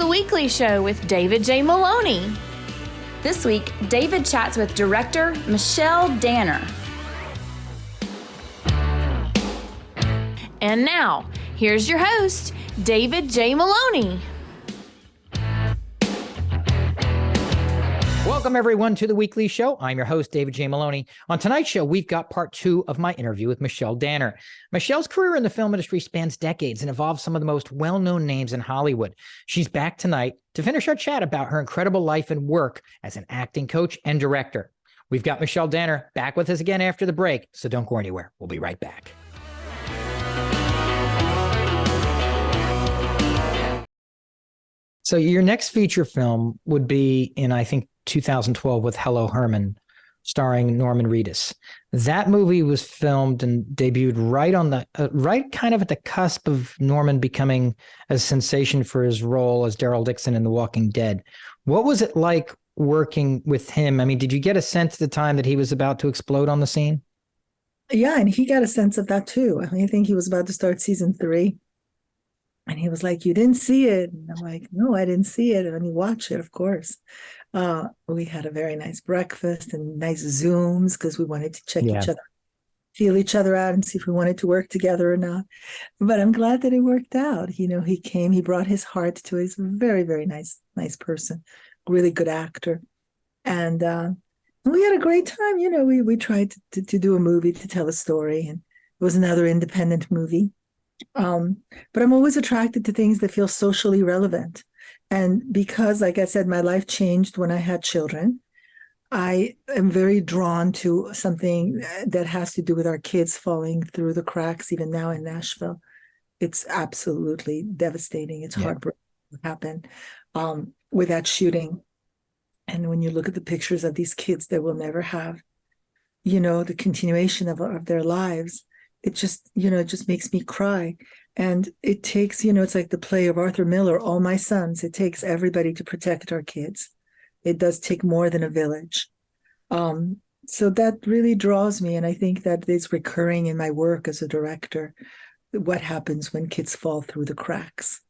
the Weekly Show with David J. Maloney. This week, David chats with director Michelle Danner. And now, here's your host, David J. Maloney. Welcome, everyone, to The Weekly Show. I'm your host, David J. Maloney. On tonight's show, we've got part two of my interview with Michelle Danner. Michelle's career in the film industry spans decades and involves some of the most well-known names in Hollywood. She's back tonight to finish our chat about her incredible life and work as an acting coach and director. We've got Michelle Danner back with us again after the break, so don't go anywhere. We'll be right back. So your next feature film would be in, I think, 2012 with Hello, Herman, starring Norman Reedus. That movie was filmed and debuted right on the right kind of at the cusp of Norman becoming a sensation for his role as Daryl Dixon in The Walking Dead. What was it like working with him? I mean, did you get a sense at the time that he was about to explode on the scene? Yeah, and he got a sense of that too. I think he was about to start season 3. And he was like, "You didn't see it." And I'm like, "No, I didn't see it." And he watched it, of course. We had a very nice breakfast and nice Zooms because we wanted to check each other, feel each other out and see if we wanted to work together or not. But I'm glad that it worked out. You know, he came, he brought his heart to it. He's a very, very nice person, really good actor. And we had a great time. You know, we tried to do a movie to tell a story, and it was another independent movie. But I'm always attracted to things that feel socially relevant. And because, like I said, my life changed when I had children, I am very drawn to something that has to do with our kids falling through the cracks, even now in Nashville. It's absolutely devastating. It's heartbreaking what happened with that shooting. And when you look at the pictures of these kids that will never have, you know, the continuation of their lives, it just makes me cry. And it takes, it's like the play of Arthur Miller, All My Sons. It takes everybody to protect our kids. It does take more than a village. So that really draws me. And I think that it's recurring in my work as a director, what happens when kids fall through the cracks.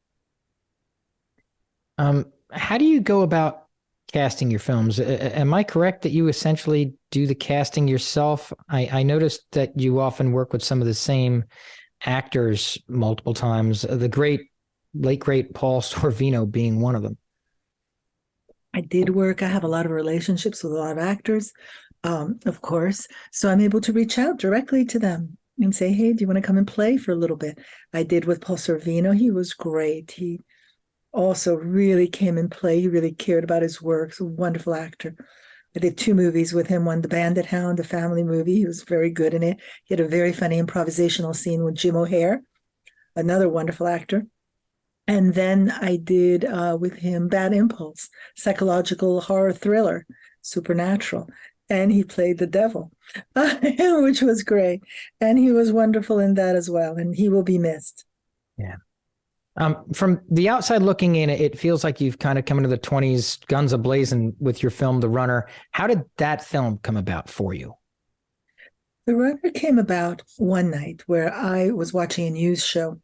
How do you go about casting your films? Am I correct that you essentially do the casting yourself? I noticed that you often work with some of the same actors multiple times, the late great Paul Sorvino being one of them. I have a lot of relationships with a lot of actors, of course. So I'm able to reach out directly to them and say, "Hey, do you want to come and play for a little bit?" I did with Paul Sorvino. He was great. He also really came and played. He really cared about his work. He's a wonderful actor. I did 2 movies with him. One, The Bandit Hound, a family movie. He was very good in it. He had a very funny improvisational scene with Jim O'Hare, another wonderful actor. And then I did with him Bad Impulse, psychological horror thriller, supernatural. And he played the devil, which was great. And he was wonderful in that as well. And he will be missed. Yeah. From the outside looking in, it feels like you've kind of come into the 20s guns a-blazing with your film, The Runner. How did that film come about for you? The Runner came about one night where I was watching a news show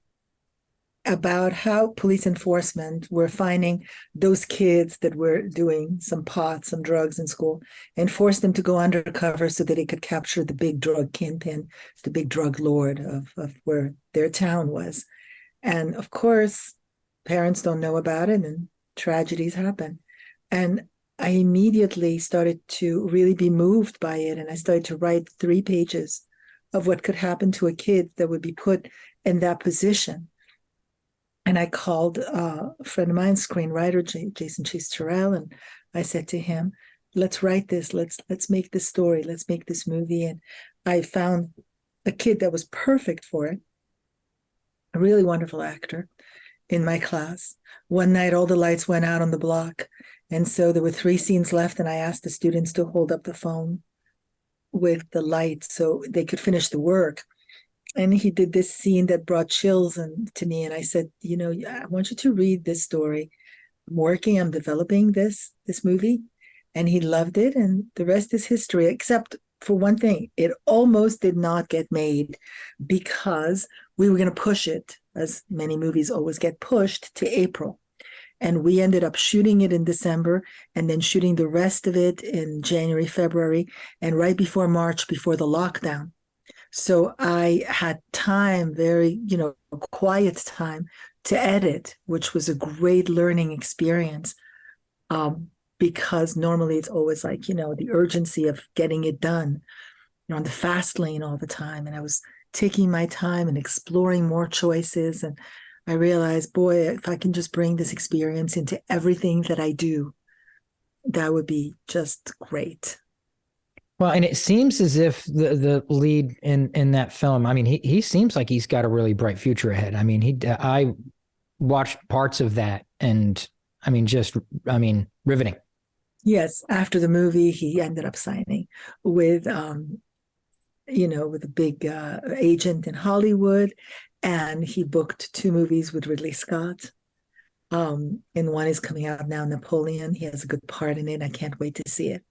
about how police enforcement were finding those kids that were doing some pot, some drugs in school, and forced them to go undercover so that they could capture the big drug kingpin, the big drug lord of where their town was. And of course, parents don't know about it and tragedies happen. And I immediately started to really be moved by it. And I started to write 3 pages of what could happen to a kid that would be put in that position. And I called a friend of mine, screenwriter, Jason Chase Terrell, and I said to him, "Let's write this. Let's make this story. Let's make this movie." And I found a kid that was perfect for it, a really wonderful actor in my class. One night, all the lights went out on the block. And so there were 3 scenes left, and I asked the students to hold up the phone with the light so they could finish the work. And he did this scene that brought chills to me. And I said, I want you to read this story. I'm developing this movie. And he loved it. And the rest is history, except for one thing. It almost did not get made because we were going to push it, as many movies always get pushed, to April. And we ended up shooting it in December and then shooting the rest of it in January, February, and right before March, before the lockdown. So I had time, very, quiet time to edit, which was a great learning experience. Because normally it's always like, the urgency of getting it done, on the fast lane all the time. And I was taking my time and exploring more choices. And I realized, boy, if I can just bring this experience into everything that I do, that would be just great. Well, and it seems as if the lead in that film, I mean, he seems like he's got a really bright future ahead. I mean, I watched parts of that, and I mean, riveting. Yes, after the movie, he ended up signing with, with a big agent in Hollywood, and he booked 2 movies with Ridley Scott. And one is coming out now, Napoleon. He has a good part in it. I can't wait to see it.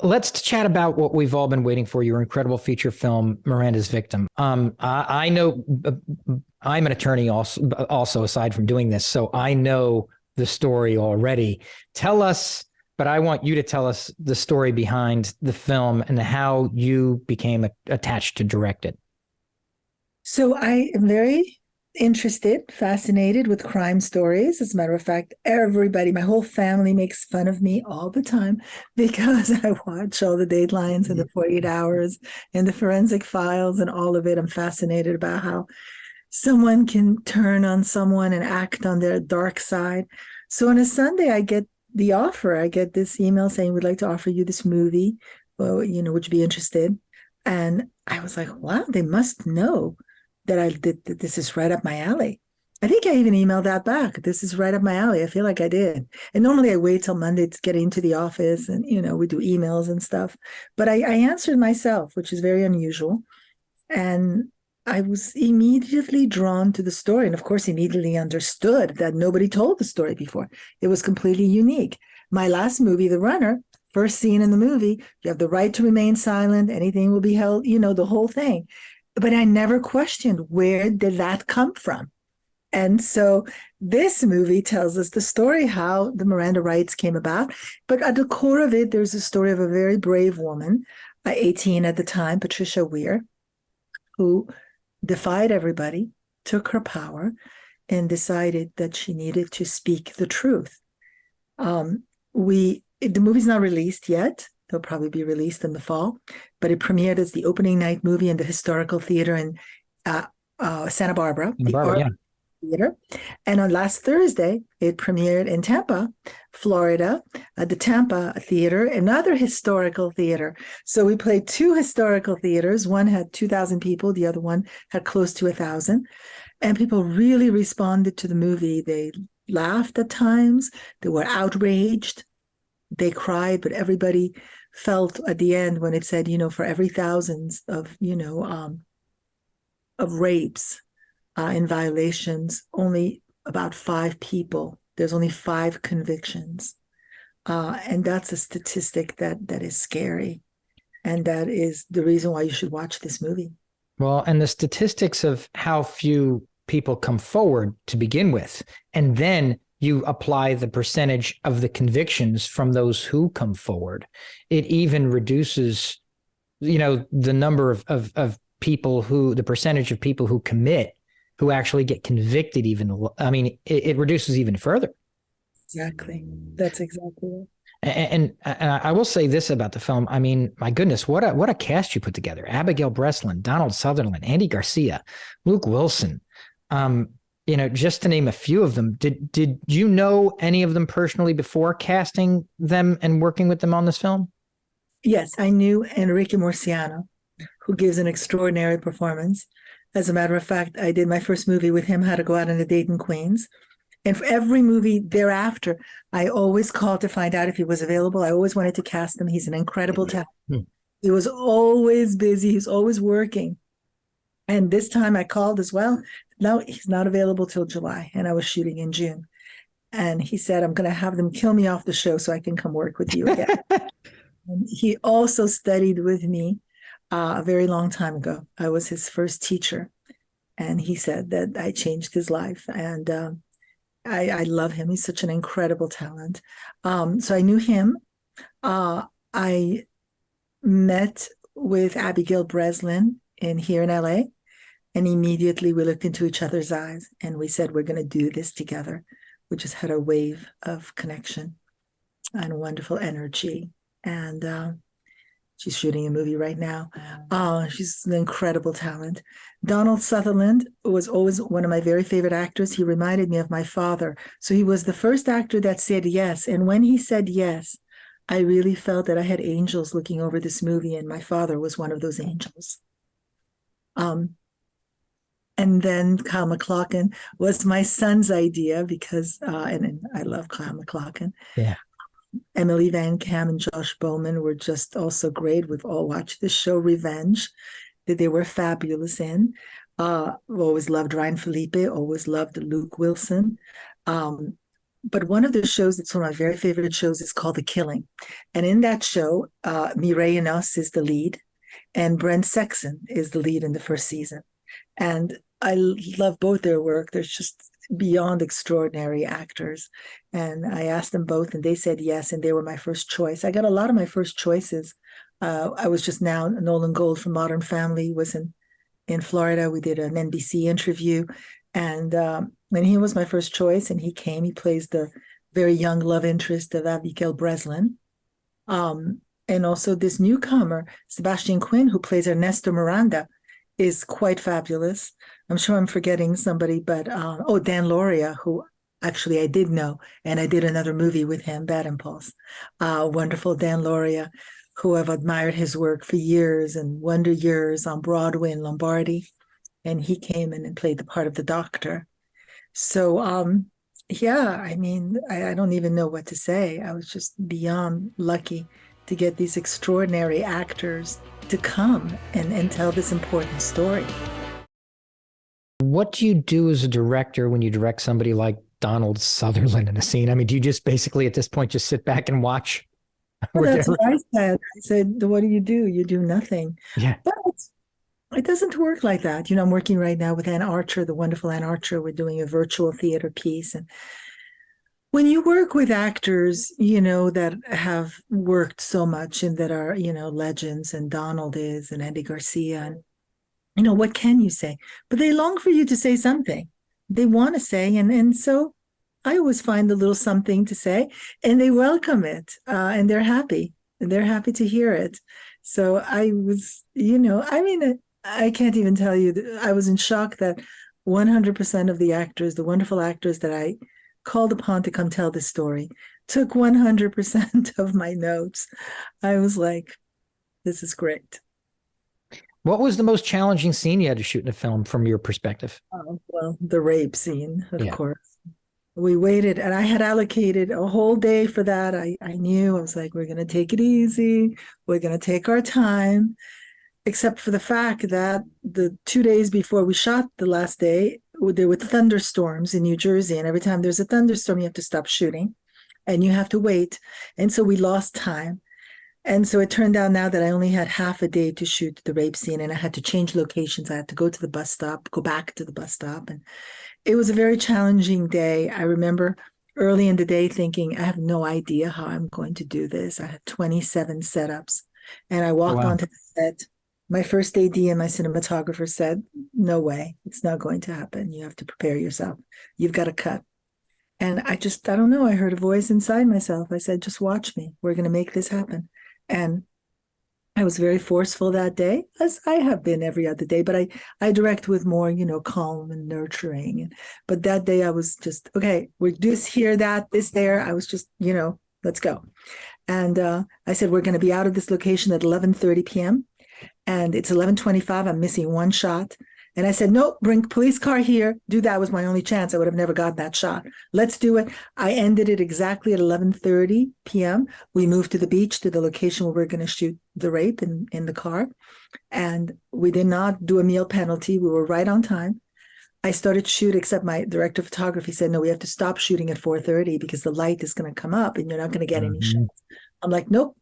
Let's chat about what we've all been waiting for, your incredible feature film, Miranda's Victim. I know I'm an attorney also aside from doing this, so I know the story already. Tell us, but I want you to tell us the story behind the film and how you became attached to direct it. So I am very interested, fascinated with crime stories. As a matter of fact, everybody, my whole family makes fun of me all the time because I watch all the Datelines and the 48 Hours and the Forensic Files and all of it. I'm fascinated about how someone can turn on someone and act on their dark side. So on a Sunday, I get the offer. I get this email saying, we'd like to offer you this movie. Well, would you be interested? And I was like, wow, they must know that this is right up my alley. I think I even emailed that back. This is right up my alley. I feel like I did. And normally I wait till Monday to get into the office and, we do emails and stuff. But I answered myself, which is very unusual. And I was immediately drawn to the story. And of course, immediately understood that nobody told the story before. It was completely unique. My last movie, The Runner, first scene in the movie, you have the right to remain silent. Anything will be held, the whole thing. But I never questioned, where did that come from? And so this movie tells us the story, how the Miranda rights came about. But at the core of it, there's a story of a very brave woman, 18 at the time, Patricia Weir, who defied everybody, took her power, and decided that she needed to speak the truth. The movie's not released yet. They'll probably be released in the fall, but it premiered as the opening night movie in the Historical Theater in Santa Barbara, Theater. And on last Thursday, it premiered in Tampa, Florida, at the Tampa Theater, another historical theater. So we played 2 historical theaters. One had 2,000 people. The other one had close to 1,000. And people really responded to the movie. They laughed at times. They were outraged. They cried, but everybody felt at the end when it said, for every thousands of, of rapes and violations, only about 5 people, there's only 5 convictions. And that's a statistic that is scary. And that is the reason why you should watch this movie. Well, and the statistics of how few people come forward to begin with, and then you apply the percentage of the convictions from those who come forward, it even reduces, the number of people the percentage of people who commit, who actually get convicted it reduces even further. Exactly. That's exactly it. And I will say this about the film. I mean, my goodness, what a cast you put together. Abigail Breslin, Donald Sutherland, Andy Garcia, Luke Wilson, just to name a few of them. Did you know any of them personally before casting them and working with them on this film? Yes, I knew Enrique Murciano, who gives an extraordinary performance. As a matter of fact, I did my first movie with him, How to Go Out in the Date in Queens. And for every movie thereafter, I always called to find out if he was available. I always wanted to cast him. He's an incredible talent. He was always busy. He's always working. And this time I called as well. No, he's not available till July. And I was shooting in June. And he said, I'm going to have them kill me off the show so I can come work with you again. And he also studied with me a very long time ago. I was his first teacher. And he said that I changed his life. And I love him. He's such an incredible talent. So I knew him. I met with Abigail Breslin here in LA, and immediately we looked into each other's eyes and we said, we're going to do this together. We just had a wave of connection and wonderful energy. And she's shooting a movie right now. She's an incredible talent. Donald Sutherland was always one of my very favorite actors. He reminded me of my father. So he was the first actor that said yes. And when he said yes, I really felt that I had angels looking over this movie, and my father was one of those angels. And then Kyle MacLachlan was my son's idea because, and I love Kyle MacLachlan. Yeah. Emily Van Cam and Josh Bowman were just also great. We've all watched the show Revenge that they were fabulous in. Always loved Ryan Felipe, always loved Luke Wilson. But one of the shows that's one of my very favorite shows is called The Killing. And in that show, Mirielle Enos is the lead, and Brent Sexton is the lead in the first season. And I love both their work. They're just beyond extraordinary actors. And I asked them both, and they said yes, and they were my first choice. I got a lot of my first choices. I was just now, Nolan Gold from Modern Family was in Florida. We did an NBC interview, and he was my first choice, and he came. He plays the very young love interest of Abigail Breslin. And also this newcomer, Sebastian Quinn, who plays Ernesto Miranda, is quite fabulous. I'm sure I'm forgetting somebody, but Dan Lauria, who actually I did know, and I did another movie with him, Bad Impulse. Wonderful Dan Lauria, who I've admired his work for years, and Wonder Years on Broadway and Lombardi. And he came in and played the part of the doctor. So, yeah, I mean, I don't even know what to say. I was just beyond lucky to get these extraordinary actors to come and tell this important story. What do you do as a director when you direct somebody like Donald Sutherland in a scene? I mean, do you just basically at this point just sit back and watch? Well, that's what I said. I said, what do? You do nothing. Yeah. But it doesn't work like that. I'm working right now with Ann Archer, the wonderful Ann Archer. We're doing a virtual theater piece. And when you work with actors, that have worked so much and that are, legends, and Donald is, and Andy Garcia, and, what can you say? But they long for you to say something. They want to say, and so I always find a little something to say, and they welcome it, and they're happy. And they're happy to hear it. So I was, I can't even tell you, I was in shock that 100% of the actors, the wonderful actors that I called upon to come tell this story, took 100% of my notes. I was like, this is great. What was the most challenging scene you had to shoot in a film from your perspective? Well, the rape scene, of course. We waited, and I had allocated a whole day for that. I knew, I was like, we're going to take it easy. We're going to take our time, except for the fact that the 2 days before we shot the last day, there were thunderstorms in New Jersey. And every time there's a thunderstorm, you have to stop shooting and you have to wait. And so we lost time. And so it turned out now that I only had half a day to shoot the rape scene, and I had to change locations. I had to go to the bus stop, go back to the bus stop. And it was a very challenging day. I remember early in the day thinking, I have no idea how I'm going to do this. I had 27 setups, and I walked onto the set. My first AD and my cinematographer said, no way, it's not going to happen. You have to prepare yourself. You've got to cut. And I don't know. I heard a voice inside myself. I said, just watch me. We're going to make this happen. And I was very forceful that day, as I have been every other day, but I direct with more, calm and nurturing. But that day I was just, okay, we're this here, that, this there. I was just, let's go. And I said, we're going to be out of this location at 11:30 p.m. And it's 11:25. I'm missing one shot. And I said, nope, bring police car here. Do that was my only chance. I would have never gotten that shot. Let's do it. I ended it exactly at 11:30 p.m. We moved to the beach, to the location where we're going to shoot the rape in the car. And we did not do a meal penalty. We were right on time. I started shooting, except my director of photography said, no, we have to stop shooting at 4:30 because the light is going to come up and you're not going to get any shots. I'm like, nope.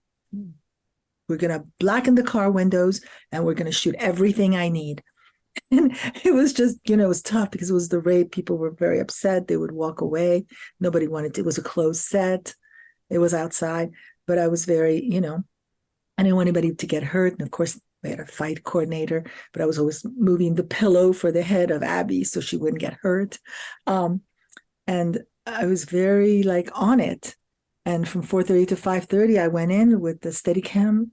We're going to blacken the car windows and we're going to shoot everything I need. And it was just, it was tough because it was the rape. People were very upset. They would walk away. Nobody wanted to, it was a closed set. It was outside, but I was very, I didn't want anybody to get hurt. And of course, we had a fight coordinator, but I was always moving the pillow for the head of Abby so she wouldn't get hurt. And I was very on it. And from 4:30 to 5:30, I went in with the Steadicam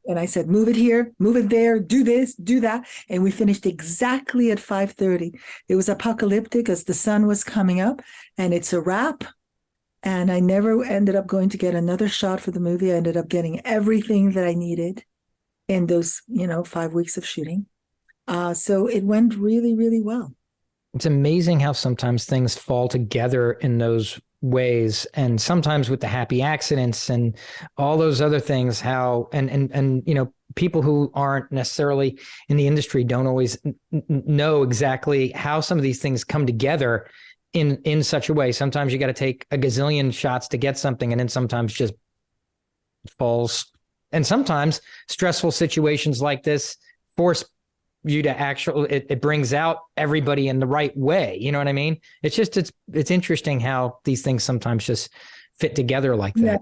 and I said, move it here, move it there, do this, do that. And we finished exactly at 5:30. It was apocalyptic as the sun was coming up, and it's a wrap. And I never ended up going to get another shot for the movie. I ended up getting everything that I needed in those, 5 weeks of shooting. So it went really, really well. It's amazing how sometimes things fall together in those ways, and sometimes with the happy accidents and all those other things, how and people who aren't necessarily in the industry don't always know exactly how some of these things come together in such a way. Sometimes you got to take a gazillion shots to get something, and then sometimes just falls. And sometimes stressful situations like this force you to it brings out everybody in the right way. You know what I mean? It's just, it's interesting how these things sometimes just fit together like that. Yeah.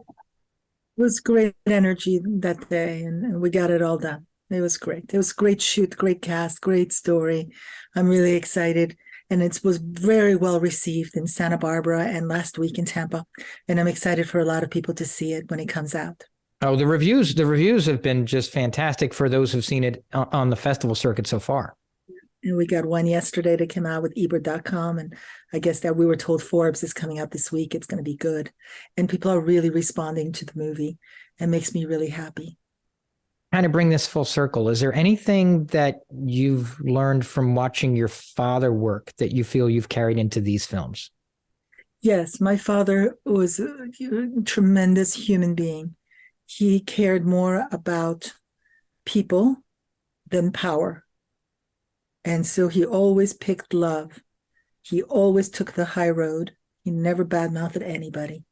It was great energy that day, and we got it all done. It was great. It was a great shoot, great cast, great story. I'm really excited. And it was very well received in Santa Barbara and last week in Tampa. And I'm excited for a lot of people to see it when it comes out. Oh, the reviews have been just fantastic for those who've seen it on the festival circuit so far. And we got one yesterday that came out with Ebert.com. And I guess that we were told Forbes is coming out this week. It's going to be good. And people are really responding to the movie. It makes me really happy. Kind of bring this full circle. Is there anything that you've learned from watching your father work that you feel you've carried into these films? Yes, my father was a tremendous human being. He cared more about people than power. And so he always picked love. He always took the high road. He never badmouthed anybody.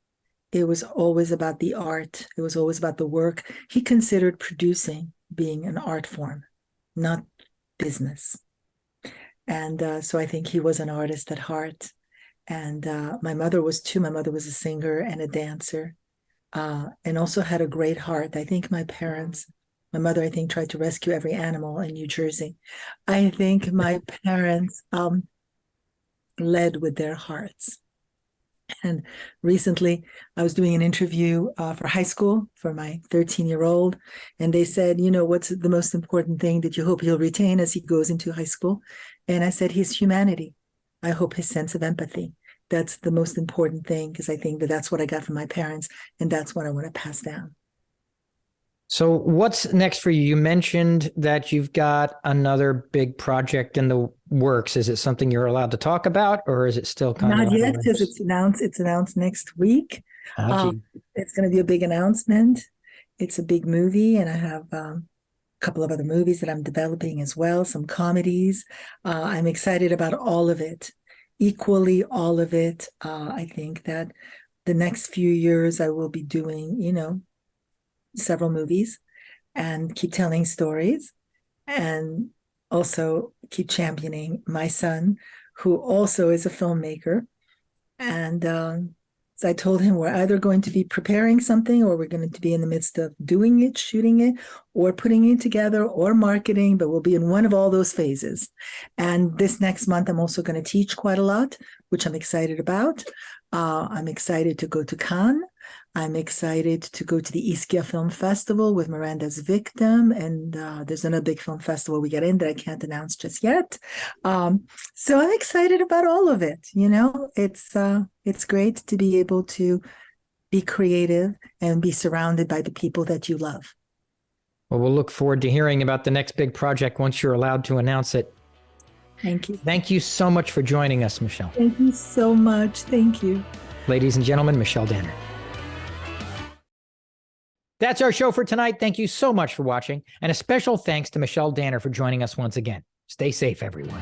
It was always about the art. It was always about the work. He considered producing being an art form, not business. And so I think he was an artist at heart. And my mother was too. My mother was a singer and a dancer. And also had a great heart. I think my mother, I think, tried to rescue every animal in New Jersey. I think my parents led with their hearts. And recently I was doing an interview for high school for my 13-year-old. And they said, what's the most important thing that you hope he'll retain as he goes into high school? And I said, his humanity. I hope his sense of empathy. That's the most important thing, because I think that that's what I got from my parents, and that's what I want to pass down. So what's next for you? You mentioned that you've got another big project in the works. Is it something you're allowed to talk about, or is it still kind of... Not yet, because it's announced next week. It's going to be a big announcement. It's a big movie, and I have a couple of other movies that I'm developing as well, some comedies. I'm excited about all of it. Equally, all of it. I think that the next few years I will be doing, several movies and keep telling stories, and also keep championing my son, who also is a filmmaker. And so I told him we're either going to be preparing something, or we're going to be in the midst of doing it, shooting it, or putting it together, or marketing, but we'll be in one of all those phases. And this next month, I'm also going to teach quite a lot, which I'm excited about. I'm excited to go to Cannes. I'm excited to go to the Ischia Film Festival with Miranda's Victim. And there's another big film festival we get in that I can't announce just yet. So I'm excited about all of it. It's great to be able to be creative and be surrounded by the people that you love. Well, we'll look forward to hearing about the next big project once you're allowed to announce it. Thank you. Thank you so much for joining us, Michelle. Thank you so much. Thank you. Ladies and gentlemen, Michelle Danner. That's our show for tonight. Thank you so much for watching. And a special thanks to Michelle Danner for joining us once again. Stay safe, everyone.